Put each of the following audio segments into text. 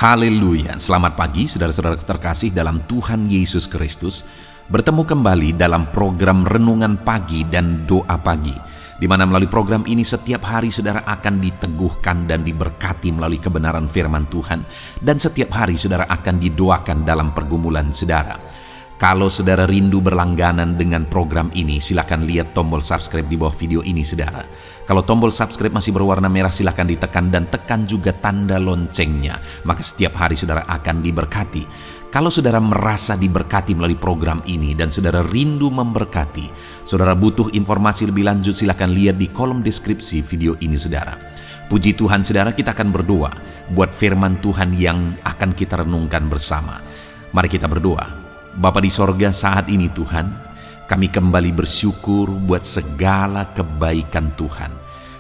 Haleluya, selamat pagi saudara-saudara terkasih dalam Tuhan Yesus Kristus. Bertemu kembali dalam program Renungan Pagi dan Doa Pagi, di mana melalui program ini setiap hari saudara akan diteguhkan dan diberkati melalui kebenaran firman Tuhan. Dan setiap hari saudara akan didoakan dalam pergumulan saudara. Kalau saudara rindu berlangganan dengan program ini, silakan lihat tombol subscribe di bawah video ini saudara. Kalau tombol subscribe masih berwarna merah, silakan ditekan dan tekan juga tanda loncengnya. Maka setiap hari saudara akan diberkati. Kalau saudara merasa diberkati melalui program ini dan saudara rindu memberkati, saudara butuh informasi lebih lanjut, silakan lihat di kolom deskripsi video ini saudara. Puji Tuhan saudara, kita akan berdoa buat firman Tuhan yang akan kita renungkan bersama. Mari kita berdoa. Bapa di sorga, saat ini Tuhan, kami kembali bersyukur buat segala kebaikan Tuhan.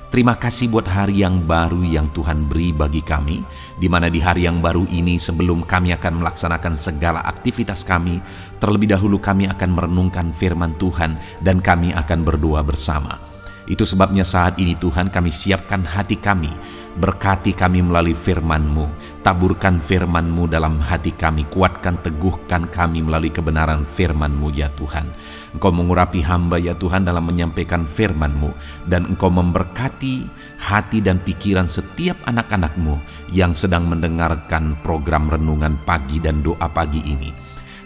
Terima kasih buat hari yang baru yang Tuhan beri bagi kami, di mana di hari yang baru ini sebelum kami akan melaksanakan segala aktivitas kami, terlebih dahulu kami akan merenungkan firman Tuhan dan kami akan berdoa bersama. Itu sebabnya saat ini Tuhan kami siapkan hati kami, berkati kami melalui firman-Mu, taburkan firman-Mu dalam hati kami, kuatkan teguhkan kami melalui kebenaran firman-Mu ya Tuhan. Engkau mengurapi hamba ya Tuhan dalam menyampaikan firman-Mu, dan Engkau memberkati hati dan pikiran setiap anak-anak-Mu yang sedang mendengarkan program Renungan Pagi dan Doa Pagi ini.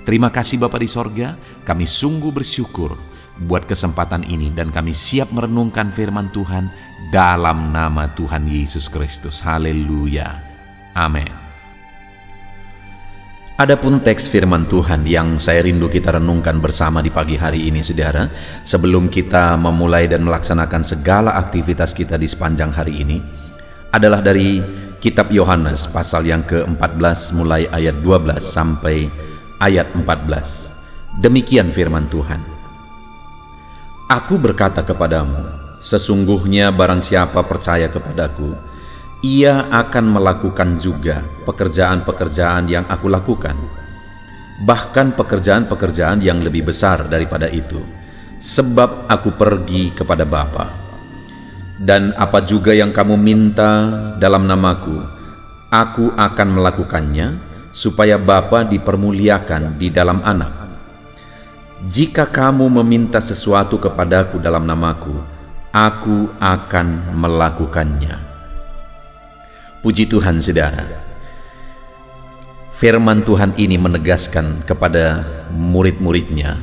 Terima kasih Bapa di sorga, kami sungguh bersyukur buat kesempatan ini dan kami siap merenungkan firman Tuhan dalam nama Tuhan Yesus Kristus. Haleluya. Amin. Adapun teks firman Tuhan yang saya rindu kita renungkan bersama di pagi hari ini saudara, sebelum kita memulai dan melaksanakan segala aktivitas kita di sepanjang hari ini, adalah dari kitab Yohanes pasal yang ke-14 mulai ayat 12 sampai ayat 14. Demikian firman Tuhan. Aku berkata kepadamu, sesungguhnya barang siapa percaya kepadaku, ia akan melakukan juga pekerjaan-pekerjaan yang aku lakukan, bahkan pekerjaan-pekerjaan yang lebih besar daripada itu, sebab aku pergi kepada Bapa. Dan apa juga yang kamu minta dalam namaku, aku akan melakukannya, supaya Bapa dipermuliakan di dalam Anak. Jika kamu meminta sesuatu kepadaku dalam namaku, aku akan melakukannya. Puji Tuhan saudara. Firman Tuhan ini menegaskan kepada murid-muridnya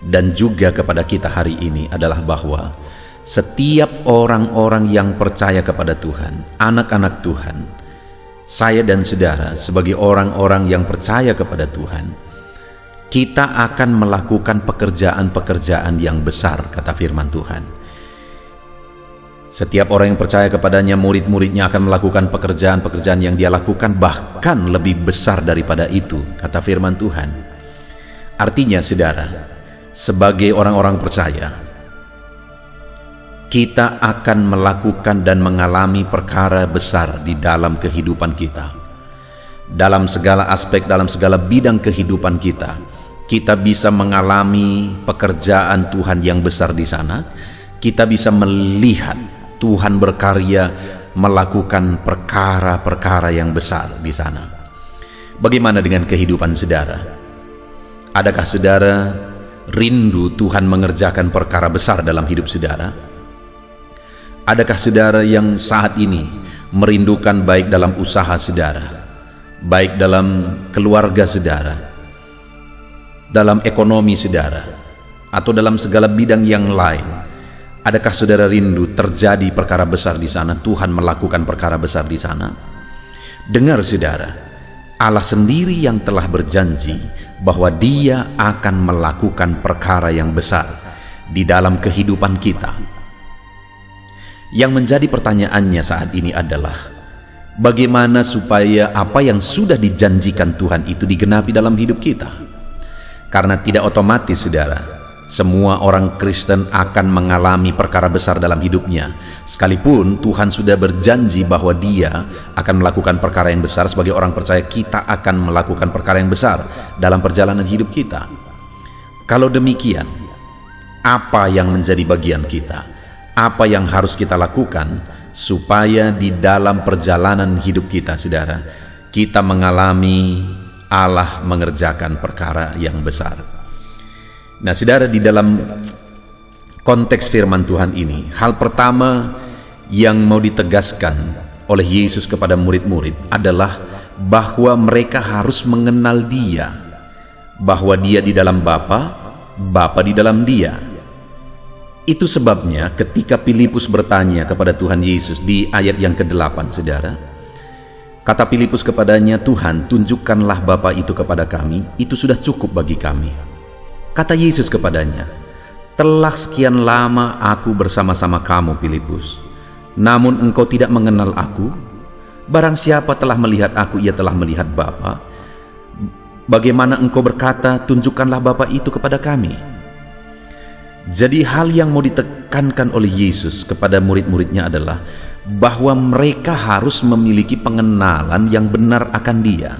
dan juga kepada kita hari ini adalah bahwa setiap orang-orang yang percaya kepada Tuhan, anak-anak Tuhan, saya dan saudara sebagai orang-orang yang percaya kepada Tuhan, kita akan melakukan pekerjaan-pekerjaan yang besar, kata firman Tuhan. Setiap orang yang percaya kepadanya, murid-muridnya akan melakukan pekerjaan-pekerjaan yang dia lakukan, bahkan lebih besar daripada itu, kata firman Tuhan. Artinya saudara, sebagai orang-orang percaya, kita akan melakukan dan mengalami perkara besar di dalam kehidupan kita. Dalam segala aspek, dalam segala bidang kehidupan kita bisa mengalami pekerjaan Tuhan yang besar di sana. Kita bisa melihat Tuhan berkarya melakukan perkara-perkara yang besar di sana. Bagaimana dengan kehidupan saudara? Adakah saudara rindu Tuhan mengerjakan perkara besar dalam hidup saudara? Adakah saudara yang saat ini merindukan baik dalam usaha saudara, baik dalam keluarga saudara, dalam ekonomi saudara, atau dalam segala bidang yang lain? Adakah saudara rindu terjadi perkara besar di sana, Tuhan melakukan perkara besar di sana? Dengar saudara, Allah sendiri yang telah berjanji bahwa Dia akan melakukan perkara yang besar di dalam kehidupan kita. Yang menjadi pertanyaannya saat ini adalah, bagaimana supaya apa yang sudah dijanjikan Tuhan itu digenapi dalam hidup kita? Karena tidak otomatis saudara, semua orang Kristen akan mengalami perkara besar dalam hidupnya. Sekalipun Tuhan sudah berjanji bahwa Dia akan melakukan perkara yang besar, sebagai orang percaya kita akan melakukan perkara yang besar dalam perjalanan hidup kita. Kalau demikian, apa yang menjadi bagian kita? Apa yang harus kita lakukan supaya di dalam perjalanan hidup kita saudara, kita mengalami Allah mengerjakan perkara yang besar. Nah, saudara, di dalam konteks firman Tuhan ini, hal pertama yang mau ditegaskan oleh Yesus kepada murid-murid adalah bahwa mereka harus mengenal Dia, bahwa Dia di dalam Bapa, Bapa di dalam Dia. Itu sebabnya ketika Filipus bertanya kepada Tuhan Yesus di ayat yang ke-8, saudara, kata Filipus kepadanya, "Tuhan, tunjukkanlah Bapa itu kepada kami, itu sudah cukup bagi kami." Kata Yesus kepadanya, "Telah sekian lama aku bersama-sama kamu, Filipus, namun engkau tidak mengenal aku. Barang siapa telah melihat aku, ia telah melihat Bapa. Bagaimana engkau berkata, tunjukkanlah Bapa itu kepada kami?" Jadi hal yang mau ditekankan oleh Yesus kepada murid-muridnya adalah bahwa mereka harus memiliki pengenalan yang benar akan Dia,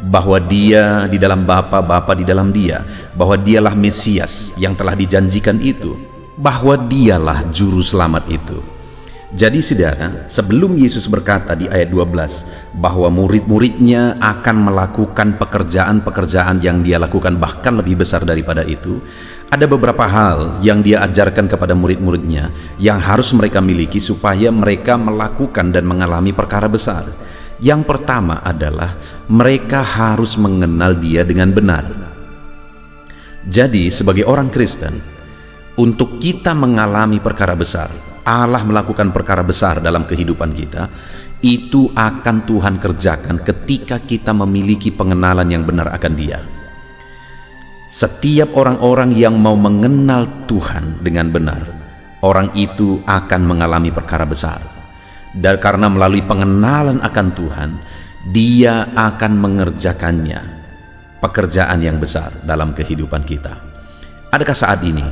bahwa Dia di dalam Bapa, Bapa di dalam Dia, bahwa Dialah Mesias yang telah dijanjikan itu, bahwa Dialah juru selamat itu. Jadi saudara, sebelum Yesus berkata di ayat 12 bahwa murid-muridnya akan melakukan pekerjaan-pekerjaan yang Dia lakukan bahkan lebih besar daripada itu, ada beberapa hal yang Dia ajarkan kepada murid-muridnya yang harus mereka miliki supaya mereka melakukan dan mengalami perkara besar. Yang pertama adalah mereka harus mengenal Dia dengan benar. Jadi sebagai orang Kristen, untuk kita mengalami perkara besar, Allah melakukan perkara besar dalam kehidupan kita, itu akan Tuhan kerjakan ketika kita memiliki pengenalan yang benar akan Dia. Setiap orang-orang yang mau mengenal Tuhan dengan benar, orang itu akan mengalami perkara besar. Dan karena melalui pengenalan akan Tuhan, Dia akan mengerjakannya, pekerjaan yang besar dalam kehidupan kita. Adakah saat ini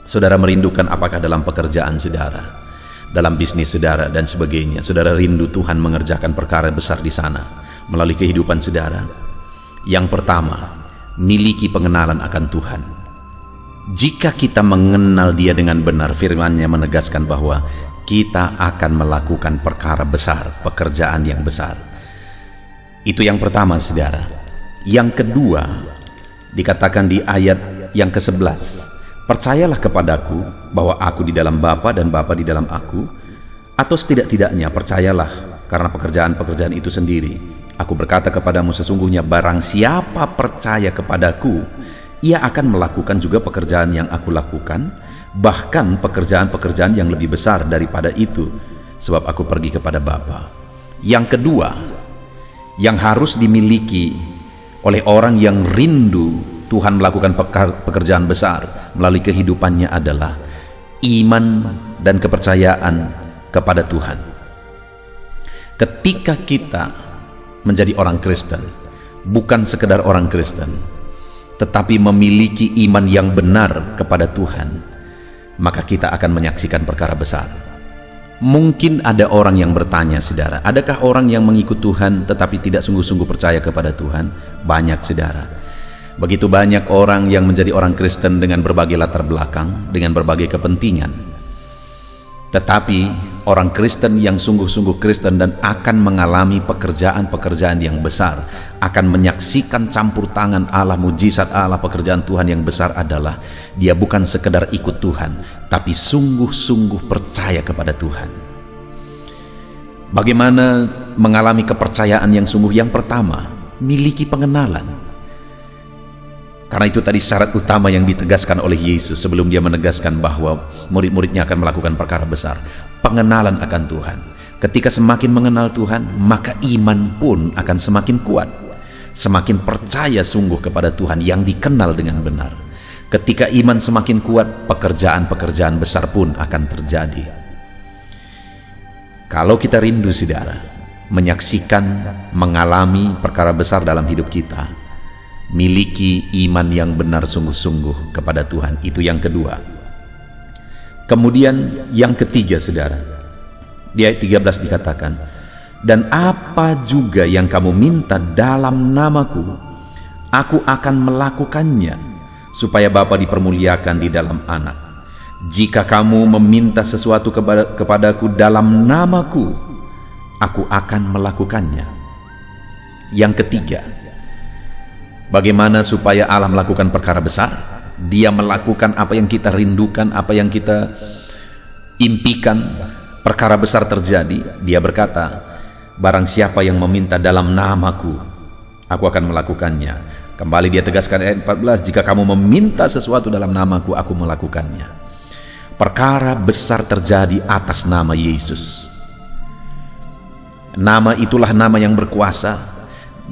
saudara merindukan, apakah dalam pekerjaan saudara, dalam bisnis saudara dan sebagainya, saudara rindu Tuhan mengerjakan perkara besar di sana melalui kehidupan saudara? Yang pertama, miliki pengenalan akan Tuhan. Jika kita mengenal Dia dengan benar, firman-Nya menegaskan bahwa kita akan melakukan perkara besar, pekerjaan yang besar. Itu yang pertama, saudara. Yang kedua, dikatakan di ayat yang ke-11, "Percayalah kepadaku bahwa aku di dalam Bapa dan Bapa di dalam aku," atau setidak-tidaknya percayalah karena pekerjaan-pekerjaan itu sendiri. "Aku berkata kepadamu, sesungguhnya barang siapa percaya kepadaku, ia akan melakukan juga pekerjaan yang aku lakukan, bahkan pekerjaan-pekerjaan yang lebih besar daripada itu, sebab aku pergi kepada Bapa." Yang kedua, yang harus dimiliki oleh orang yang rindu Tuhan melakukan pekerjaan besar melalui kehidupannya adalah iman dan kepercayaan kepada Tuhan. Ketika kita menjadi orang Kristen, bukan sekedar orang Kristen, tetapi memiliki iman yang benar kepada Tuhan, maka kita akan menyaksikan perkara besar. Mungkin ada orang yang bertanya, saudara, adakah orang yang mengikut Tuhan tetapi tidak sungguh-sungguh percaya kepada Tuhan? Banyak, saudara. Begitu banyak orang yang menjadi orang Kristen dengan berbagai latar belakang, dengan berbagai kepentingan. Tetapi orang Kristen yang sungguh-sungguh Kristen dan akan mengalami pekerjaan-pekerjaan yang besar, akan menyaksikan campur tangan Allah, mujizat Allah, pekerjaan Tuhan yang besar adalah dia bukan sekedar ikut Tuhan, tapi sungguh-sungguh percaya kepada Tuhan. Bagaimana mengalami kepercayaan yang sungguh? Yang pertama, miliki pengenalan. Karena itu tadi syarat utama yang ditegaskan oleh Yesus sebelum Dia menegaskan bahwa murid-muridnya akan melakukan perkara besar. Pengenalan akan Tuhan. Ketika semakin mengenal Tuhan, maka iman pun akan semakin kuat. Semakin percaya sungguh kepada Tuhan yang dikenal dengan benar. Ketika iman semakin kuat, pekerjaan-pekerjaan besar pun akan terjadi. Kalau kita rindu, saudara, menyaksikan, mengalami perkara besar dalam hidup kita, miliki iman yang benar sungguh-sungguh kepada Tuhan. Itu yang kedua. Kemudian yang ketiga, saudara, di ayat 13 dikatakan, "Dan apa juga yang kamu minta dalam namaku, aku akan melakukannya, supaya Bapa dipermuliakan di dalam Anak. Jika kamu meminta sesuatu kepadaku dalam namaku, aku akan melakukannya." Yang ketiga, bagaimana supaya Allah melakukan perkara besar? Dia melakukan apa yang kita rindukan, apa yang kita impikan, perkara besar terjadi. Dia berkata, barang siapa yang meminta dalam namaku, aku akan melakukannya. Kembali dia tegaskan ayat 14, jika kamu meminta sesuatu dalam namaku, aku melakukannya. Perkara besar terjadi atas nama Yesus. Nama itulah nama yang berkuasa,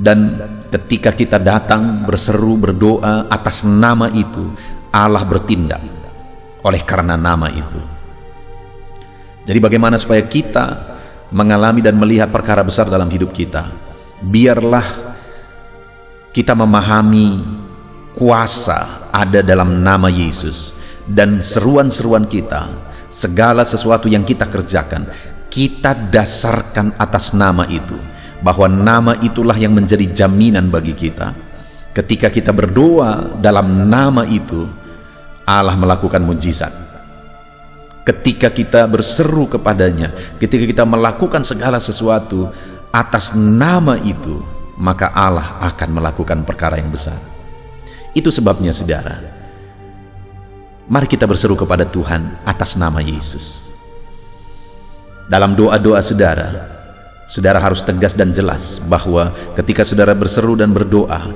dan ketika kita datang berseru berdoa atas nama itu, Allah bertindak oleh karena nama itu. Jadi bagaimana supaya kita mengalami dan melihat perkara besar dalam hidup kita? Biarlah kita memahami kuasa ada dalam nama Yesus, dan seruan-seruan kita, segala sesuatu yang kita kerjakan, kita dasarkan atas nama itu, bahwa nama itulah yang menjadi jaminan bagi kita. Ketika kita berdoa dalam nama itu, Allah melakukan mujizat. Ketika kita berseru kepadanya, ketika kita melakukan segala sesuatu atas nama itu, maka Allah akan melakukan perkara yang besar. Itu sebabnya saudara, mari kita berseru kepada Tuhan atas nama Yesus. Dalam doa-doa saudara, saudara harus tegas dan jelas bahwa ketika saudara berseru dan berdoa,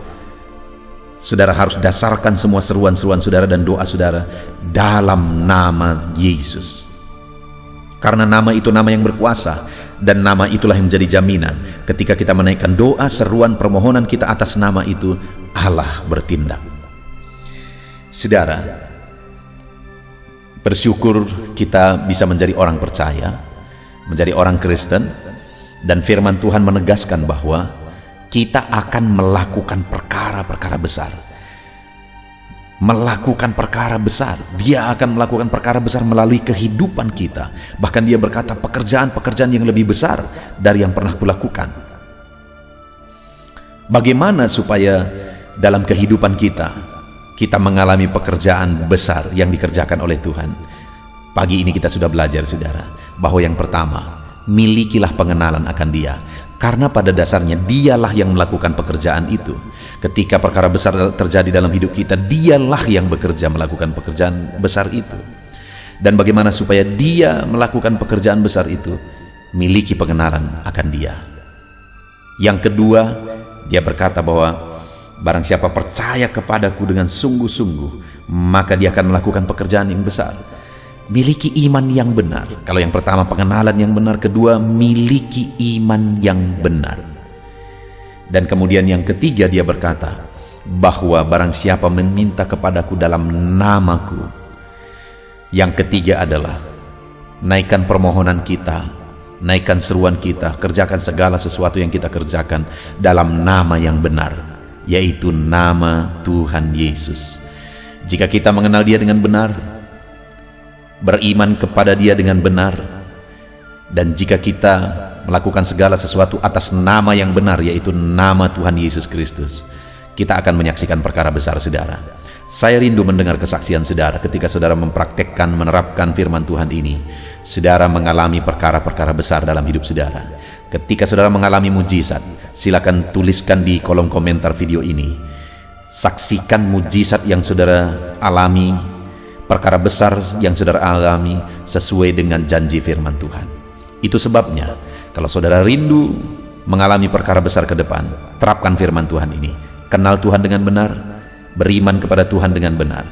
saudara harus dasarkan semua seruan-seruan saudara dan doa saudara dalam nama Yesus. Karena nama itu nama yang berkuasa, dan nama itulah yang menjadi jaminan. Ketika kita menaikkan doa, seruan, permohonan kita atas nama itu, Allah bertindak. Saudara, bersyukur kita bisa menjadi orang percaya, menjadi orang Kristen, dan firman Tuhan menegaskan bahwa kita akan melakukan perkara-perkara besar. Melakukan perkara besar, dia akan melakukan perkara besar melalui kehidupan kita. Bahkan dia berkata, pekerjaan-pekerjaan yang lebih besar dari yang pernah kulakukan. Bagaimana supaya dalam kehidupan kita mengalami pekerjaan besar yang dikerjakan oleh Tuhan? Pagi ini kita sudah belajar saudara, bahwa yang pertama, milikilah pengenalan akan dia. Karena pada dasarnya dialah yang melakukan pekerjaan itu. Ketika perkara besar terjadi dalam hidup kita, dialah yang bekerja melakukan pekerjaan besar itu. Dan bagaimana supaya dia melakukan pekerjaan besar itu? Miliki pengenalan akan dia. Yang kedua, dia berkata bahwa barang siapa percaya kepadaku dengan sungguh-sungguh, maka dia akan melakukan pekerjaan yang besar. Miliki iman yang benar. Kalau yang pertama pengenalan yang benar, kedua miliki iman yang benar. Dan kemudian yang ketiga dia berkata bahwa barang siapa meminta kepadaku dalam namaku. Yang ketiga adalah naikkan permohonan kita, naikkan seruan kita, kerjakan segala sesuatu yang kita kerjakan dalam nama yang benar, yaitu nama Tuhan Yesus. Jika kita mengenal dia dengan benar, beriman kepada dia dengan benar, dan jika kita melakukan segala sesuatu atas nama yang benar, yaitu nama Tuhan Yesus Kristus, kita akan menyaksikan perkara besar saudara. Saya rindu mendengar kesaksian saudara ketika saudara mempraktekkan, menerapkan firman Tuhan ini. Saudara mengalami perkara-perkara besar dalam hidup saudara. Ketika saudara mengalami mujizat, silakan tuliskan di kolom komentar video ini. Saksikan mujizat yang saudara alami, perkara besar yang saudara alami sesuai dengan janji firman Tuhan. Itu sebabnya kalau saudara rindu mengalami perkara besar ke depan, terapkan firman Tuhan ini. Kenal Tuhan dengan benar, beriman kepada Tuhan dengan benar,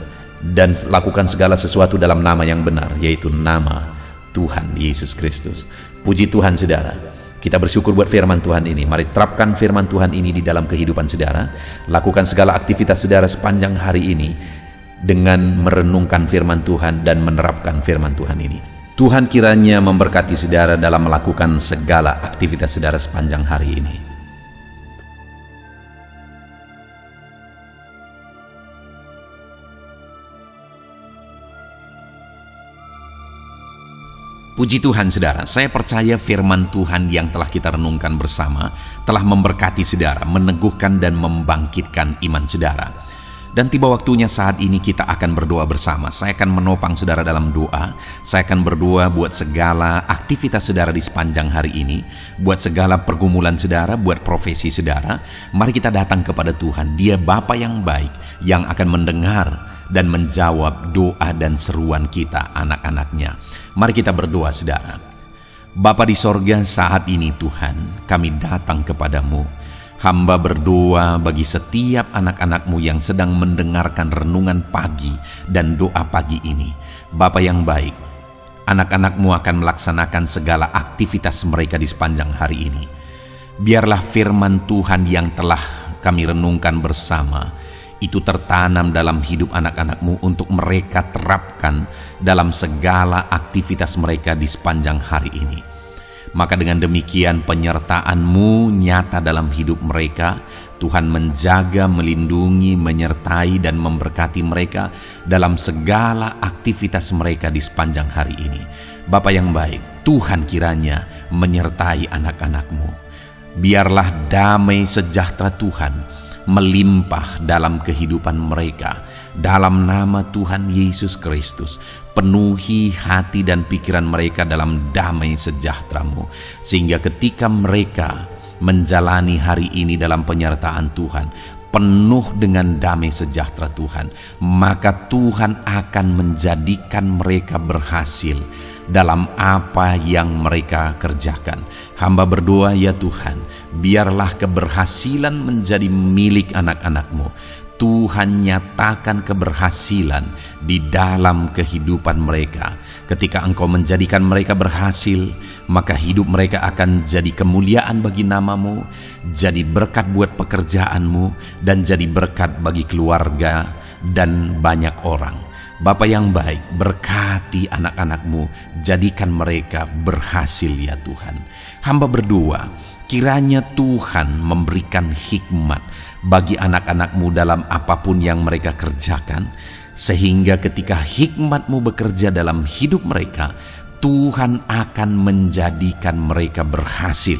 dan lakukan segala sesuatu dalam nama yang benar, yaitu nama Tuhan Yesus Kristus. Puji Tuhan saudara, kita bersyukur buat firman Tuhan ini. Mari terapkan firman Tuhan ini di dalam kehidupan saudara. Lakukan segala aktivitas saudara sepanjang hari ini dengan merenungkan firman Tuhan dan menerapkan firman Tuhan ini. Tuhan kiranya memberkati saudara dalam melakukan segala aktivitas saudara sepanjang hari ini. Puji Tuhan saudara, saya percaya firman Tuhan yang telah kita renungkan bersama telah memberkati saudara, meneguhkan dan membangkitkan iman saudara. Dan tiba waktunya saat ini kita akan berdoa bersama. Saya akan menopang saudara dalam doa. Saya akan berdoa buat segala aktivitas saudara di sepanjang hari ini, buat segala pergumulan saudara, buat profesi saudara. Mari kita datang kepada Tuhan. Dia Bapa yang baik, yang akan mendengar dan menjawab doa dan seruan kita, anak-anaknya. Mari kita berdoa saudara. Bapa di sorga, saat ini Tuhan, kami datang kepadamu. Hamba berdoa bagi setiap anak-anak-Mu yang sedang mendengarkan renungan pagi dan doa pagi ini. Bapa yang baik, anak-anak-Mu akan melaksanakan segala aktivitas mereka di sepanjang hari ini. Biarlah firman Tuhan yang telah kami renungkan bersama itu tertanam dalam hidup anak-anak-Mu untuk mereka terapkan dalam segala aktivitas mereka di sepanjang hari ini. Maka dengan demikian penyertaan-Mu nyata dalam hidup mereka. Tuhan menjaga, melindungi, menyertai dan memberkati mereka dalam segala aktivitas mereka di sepanjang hari ini. Bapa yang baik, Tuhan kiranya menyertai anak-anak-Mu. Biarlah damai sejahtera Tuhan melimpah dalam kehidupan mereka. Dalam nama Tuhan Yesus Kristus, penuhi hati dan pikiran mereka dalam damai sejahtera-Mu, sehingga ketika mereka menjalani hari ini dalam penyertaan Tuhan, penuh dengan damai sejahtera Tuhan, maka Tuhan akan menjadikan mereka berhasil dalam apa yang mereka kerjakan. Hamba berdoa ya Tuhan, biarlah keberhasilan menjadi milik anak-anak-Mu. Tuhan nyatakan keberhasilan di dalam kehidupan mereka. Ketika Engkau menjadikan mereka berhasil, maka hidup mereka akan jadi kemuliaan bagi nama-Mu, jadi berkat buat pekerjaan-Mu, dan jadi berkat bagi keluarga dan banyak orang. Bapa yang baik, berkati anak-anak-Mu, jadikan mereka berhasil ya Tuhan. Hamba berdoa, kiranya Tuhan memberikan hikmat bagi anak-anak-Mu dalam apapun yang mereka kerjakan, sehingga ketika hikmat-Mu bekerja dalam hidup mereka, Tuhan akan menjadikan mereka berhasil.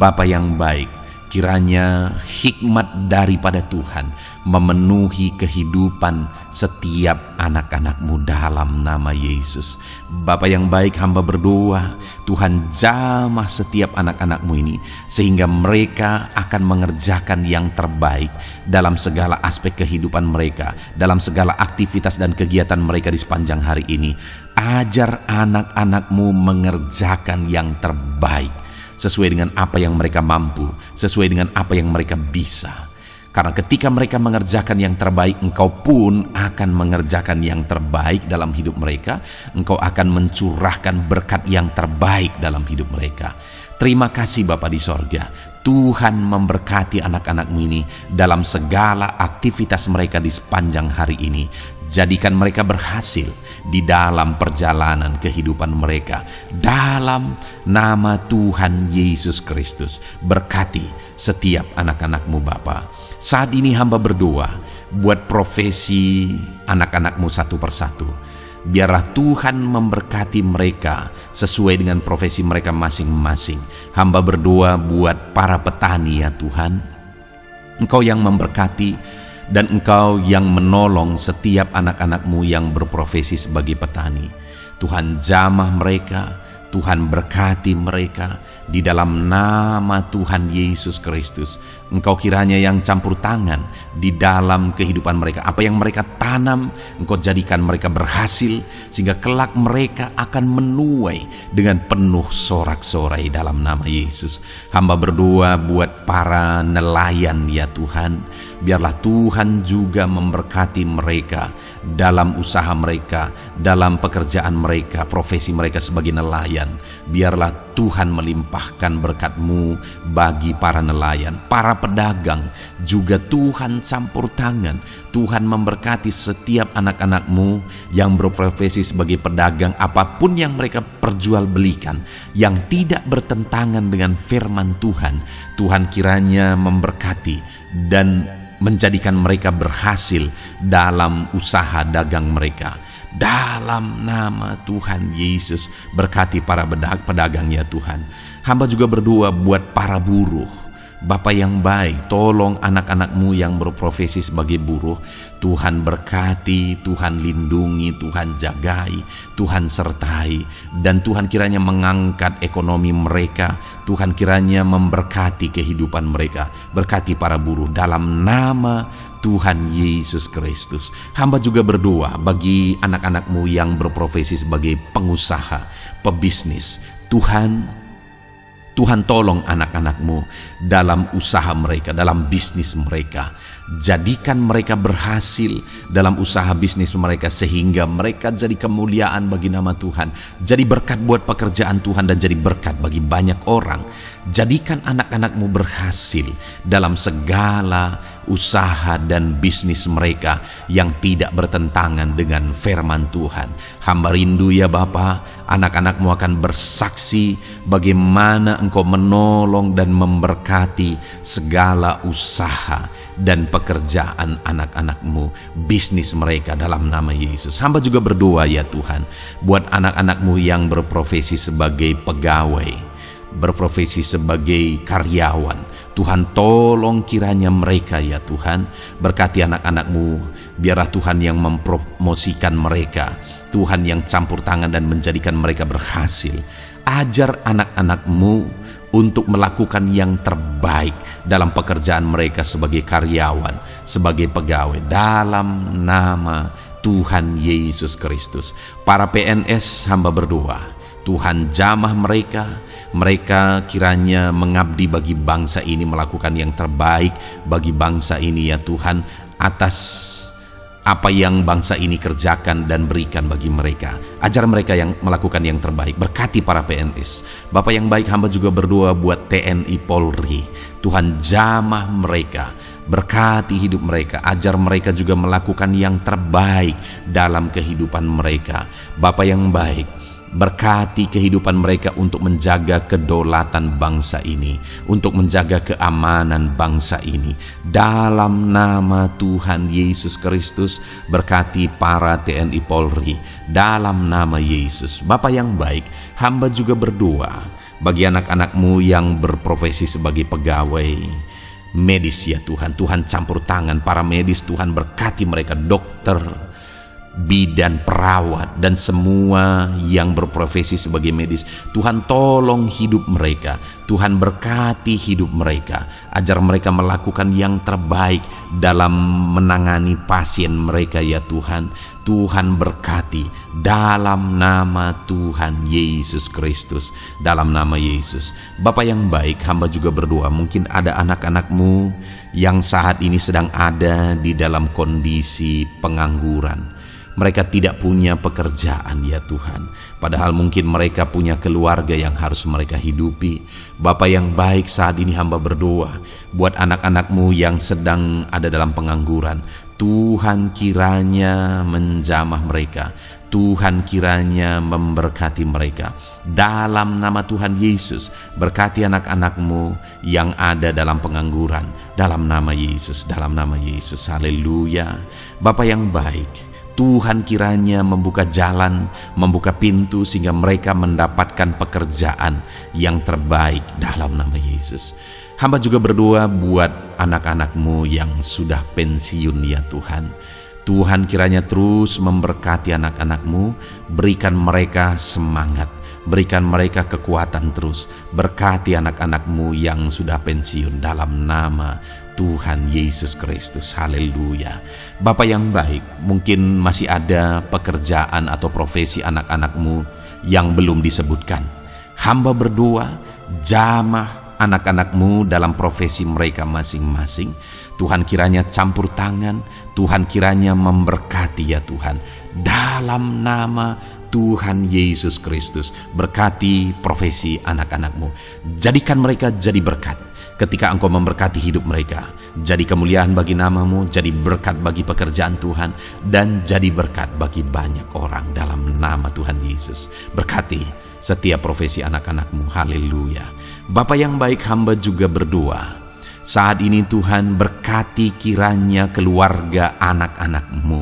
Bapa yang baik, kiranya hikmat daripada Tuhan memenuhi kehidupan setiap anak-anak-Mu dalam nama Yesus. Bapa yang baik, hamba berdoa, Tuhan jamah setiap anak-anak-Mu ini, sehingga mereka akan mengerjakan yang terbaik dalam segala aspek kehidupan mereka, dalam segala aktivitas dan kegiatan mereka di sepanjang hari ini. Ajar anak-anak-Mu mengerjakan yang terbaik, sesuai dengan apa yang mereka mampu, sesuai dengan apa yang mereka bisa. Karena ketika mereka mengerjakan yang terbaik, Engkau pun akan mengerjakan yang terbaik dalam hidup mereka. Engkau akan mencurahkan berkat yang terbaik dalam hidup mereka. Terima kasih Bapa di sorga. Tuhan memberkati anak-anak-Mu ini dalam segala aktivitas mereka di sepanjang hari ini. Jadikan mereka berhasil di dalam perjalanan kehidupan mereka. Dalam nama Tuhan Yesus Kristus, berkati setiap anak-anak-Mu Bapa. Saat ini hamba berdoa buat profesi anak-anak-Mu satu persatu. Biarlah Tuhan memberkati mereka sesuai dengan profesi mereka masing-masing. Hamba berdoa buat para petani ya Tuhan. Engkau yang memberkati dan Engkau yang menolong setiap anak-anak-Mu yang berprofesi sebagai petani. Tuhan jamah mereka, Tuhan berkati mereka di dalam nama Tuhan Yesus Kristus. Engkau kiranya yang campur tangan di dalam kehidupan mereka. Apa yang mereka tanam, Engkau jadikan mereka berhasil, sehingga kelak mereka akan menuai dengan penuh sorak-sorai dalam nama Yesus. Hamba berdoa buat para nelayan ya Tuhan. Biarlah Tuhan juga memberkati mereka dalam usaha mereka, dalam pekerjaan mereka, profesi mereka sebagai nelayan. Biarlah Tuhan melimpahkan berkat-Mu bagi para nelayan, para pedagang juga Tuhan campur tangan. Tuhan memberkati setiap anak-anak-Mu yang berprofesi sebagai pedagang, apapun yang mereka perjualbelikan yang tidak bertentangan dengan firman Tuhan. Tuhan kiranya memberkati dan menjadikan mereka berhasil dalam usaha dagang mereka. Dalam nama Tuhan Yesus, berkati para pedagang ya Tuhan. Hamba juga berdoa buat para buruh, Bapa yang baik, tolong anak-anak-Mu yang berprofesi sebagai buruh. Tuhan berkati, Tuhan lindungi, Tuhan jagai, Tuhan sertai, dan Tuhan kiranya mengangkat ekonomi mereka. Tuhan kiranya memberkati kehidupan mereka. Berkati para buruh dalam nama Tuhan Yesus Kristus. Hamba juga berdoa bagi anak-anak-Mu yang berprofesi sebagai pengusaha, pebisnis. Tuhan tolong anak-anak-Mu dalam usaha mereka, dalam bisnis mereka. Jadikan mereka berhasil dalam usaha bisnis mereka, sehingga mereka jadi kemuliaan bagi nama Tuhan, jadi berkat buat pekerjaan Tuhan, dan jadi berkat bagi banyak orang. Jadikan anak-anak-Mu berhasil dalam segala usaha dan bisnis mereka yang tidak bertentangan dengan firman Tuhan. Hamba rindu ya Bapa, anak-anak-Mu akan bersaksi bagaimana Engkau menolong dan memberkati segala usaha dan pekerjaan anak-anak-Mu, bisnis mereka dalam nama Yesus. Hamba juga berdoa ya Tuhan, buat anak-anak-Mu yang berprofesi sebagai pegawai, berprofesi sebagai karyawan. Tuhan tolong kiranya mereka ya Tuhan, berkati anak-anak-Mu, biarlah Tuhan yang mempromosikan mereka, Tuhan yang campur tangan dan menjadikan mereka berhasil. Ajar anak-anak-Mu untuk melakukan yang terbaik dalam pekerjaan mereka sebagai karyawan, sebagai pegawai, dalam nama Tuhan Yesus Kristus. Para PNS hamba berdoa, Tuhan jamah mereka kiranya mengabdi bagi bangsa ini, melakukan yang terbaik bagi bangsa ini ya Tuhan, atas apa yang bangsa ini kerjakan dan berikan bagi mereka. Ajar mereka yang melakukan yang terbaik. Berkati para PNS. Bapak yang baik, hamba juga berdoa buat TNI Polri. Tuhan jamah mereka, berkati hidup mereka, ajar mereka juga melakukan yang terbaik dalam kehidupan mereka. Bapak yang baik, berkati kehidupan mereka untuk menjaga kedaulatan bangsa ini, untuk menjaga keamanan bangsa ini. Dalam nama Tuhan Yesus Kristus, berkati para TNI Polri dalam nama Yesus. Bapa yang baik, hamba juga berdoa bagi anak-anak-Mu yang berprofesi sebagai pegawai medis ya Tuhan. Tuhan campur tangan para medis, Tuhan berkati mereka, dokter, bidan, perawat, dan semua yang berprofesi sebagai medis. Tuhan tolong hidup mereka, Tuhan berkati hidup mereka, ajar mereka melakukan yang terbaik dalam menangani pasien mereka ya Tuhan. Tuhan berkati dalam nama Tuhan Yesus Kristus, dalam nama Yesus. Bapa yang baik, hamba juga berdoa, mungkin ada anak-anak-Mu yang saat ini sedang ada di dalam kondisi pengangguran. Mereka tidak punya pekerjaan ya Tuhan, padahal mungkin mereka punya keluarga yang harus mereka hidupi. Bapa yang baik, saat ini hamba berdoa buat anak-anak-Mu yang sedang ada dalam pengangguran. Tuhan kiranya menjamah mereka, Tuhan kiranya memberkati mereka. Dalam nama Tuhan Yesus, berkati anak-anak-Mu yang ada dalam pengangguran, dalam nama Yesus, dalam nama Yesus. Haleluya. Bapa yang baik, Tuhan kiranya membuka jalan, membuka pintu sehingga mereka mendapatkan pekerjaan yang terbaik dalam nama Yesus. Hamba juga berdoa buat anak-anak-Mu yang sudah pensiun ya Tuhan. Tuhan kiranya terus memberkati anak-anak-Mu, berikan mereka semangat, berikan mereka kekuatan terus. Berkati anak-anak-Mu yang sudah pensiun dalam nama Tuhan Yesus Kristus. Haleluya. Bapa yang baik, mungkin masih ada pekerjaan atau profesi anak-anak-Mu yang belum disebutkan. Hamba berdoa, jamah anak-anak-Mu dalam profesi mereka masing-masing. Tuhan kiranya campur tangan, Tuhan kiranya memberkati ya Tuhan. Dalam nama Tuhan Yesus Kristus, berkati profesi anak-anak-Mu. Jadikan mereka jadi berkat ketika Engkau memberkati hidup mereka. Jadi kemuliaan bagi nama-Mu, jadi berkat bagi pekerjaan Tuhan, dan jadi berkat bagi banyak orang dalam nama Tuhan Yesus. Berkati setiap profesi anak-anak-Mu. Haleluya. Bapa yang baik, hamba juga berdoa saat ini Tuhan, berkati kiranya keluarga anak-anak-Mu,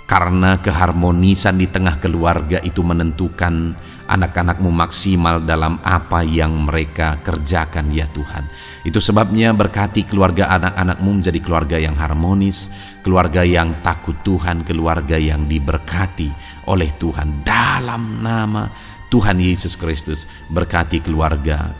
karena keharmonisan di tengah keluarga itu menentukan anak-anak-Mu maksimal dalam apa yang mereka kerjakan ya Tuhan. Itu sebabnya berkati keluarga anak-anak-Mu menjadi keluarga yang harmonis, keluarga yang takut Tuhan, keluarga yang diberkati oleh Tuhan. Dalam nama Tuhan Yesus Kristus, berkati keluarga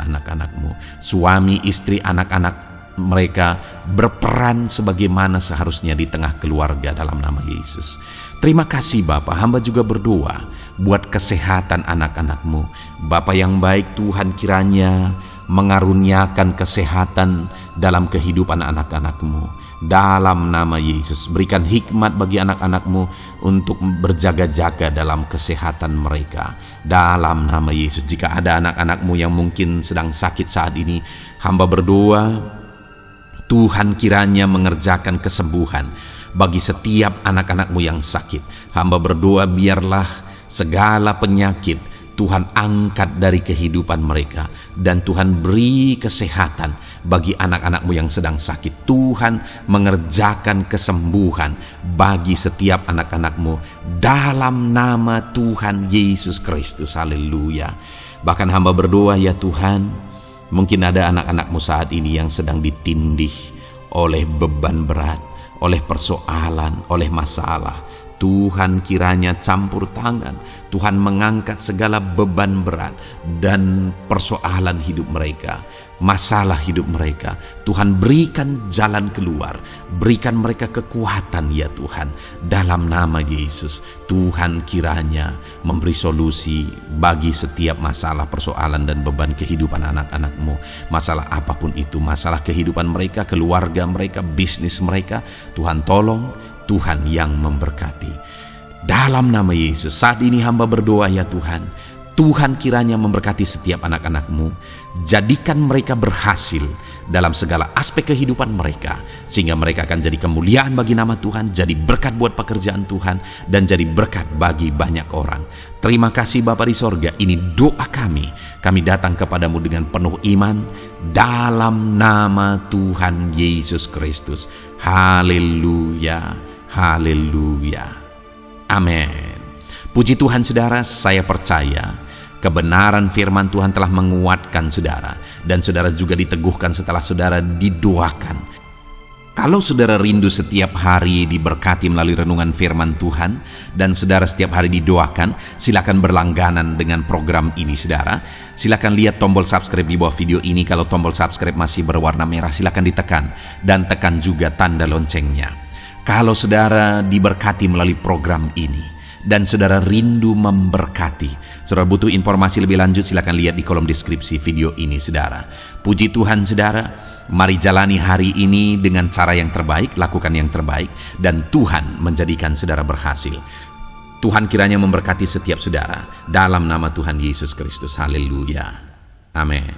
anak-anak-Mu, suami, istri, anak-anak mereka berperan sebagaimana seharusnya di tengah keluarga dalam nama Yesus. Terima kasih Bapa, hamba juga berdoa buat kesehatan anak-anak-Mu. Bapa yang baik, Tuhan kiranya mengaruniakan kesehatan dalam kehidupan anak-anak-Mu. Dalam nama Yesus, berikan hikmat bagi anak-anak-Mu untuk berjaga-jaga dalam kesehatan mereka. Dalam nama Yesus, jika ada anak-anak-Mu yang mungkin sedang sakit saat ini, hamba berdoa Tuhan kiranya mengerjakan kesembuhan bagi setiap anak-anak-Mu yang sakit. Hamba berdoa biarlah segala penyakit Tuhan angkat dari kehidupan mereka, dan Tuhan beri kesehatan bagi anak-anak-Mu yang sedang sakit. Tuhan mengerjakan kesembuhan bagi setiap anak-anak-Mu dalam nama Tuhan Yesus Kristus. Haleluya. Bahkan hamba berdoa ya Tuhan, mungkin ada anak-anak-Mu saat ini yang sedang ditindih oleh beban berat, oleh persoalan, oleh masalah. Tuhan kiranya campur tangan, Tuhan mengangkat segala beban berat dan persoalan hidup mereka, masalah hidup mereka. Tuhan berikan jalan keluar, berikan mereka kekuatan ya Tuhan. Dalam nama Yesus, Tuhan kiranya memberi solusi bagi setiap masalah, persoalan dan beban kehidupan anak-anak-Mu. Masalah apapun itu, masalah kehidupan mereka, keluarga mereka, bisnis mereka, Tuhan tolong, Tuhan yang memberkati. Dalam nama Yesus, saat ini hamba berdoa ya Tuhan, Tuhan kiranya memberkati setiap anak-anak-Mu, jadikan mereka berhasil dalam segala aspek kehidupan mereka, sehingga mereka akan jadi kemuliaan bagi nama Tuhan, jadi berkat buat pekerjaan Tuhan, dan jadi berkat bagi banyak orang. Terima kasih Bapa di sorga, ini doa kami datang kepadamu dengan penuh iman, dalam nama Tuhan Yesus Kristus. Haleluya, haleluya, amin. Puji Tuhan saudara, saya percaya kebenaran firman Tuhan telah menguatkan saudara, dan saudara juga diteguhkan setelah saudara didoakan. Kalau saudara rindu setiap hari diberkati melalui renungan firman Tuhan, dan saudara setiap hari didoakan, silakan berlangganan dengan program ini saudara. Silakan lihat tombol subscribe di bawah video ini. Kalau tombol subscribe masih berwarna merah, silakan ditekan, dan tekan juga tanda loncengnya. Kalau saudara diberkati melalui program ini, dan saudara rindu memberkati, saudara butuh informasi lebih lanjut, silakan lihat di kolom deskripsi video ini saudara. Puji Tuhan saudara, mari jalani hari ini dengan cara yang terbaik, lakukan yang terbaik, dan Tuhan menjadikan saudara berhasil. Tuhan kiranya memberkati setiap saudara dalam nama Tuhan Yesus Kristus. Haleluya, amin.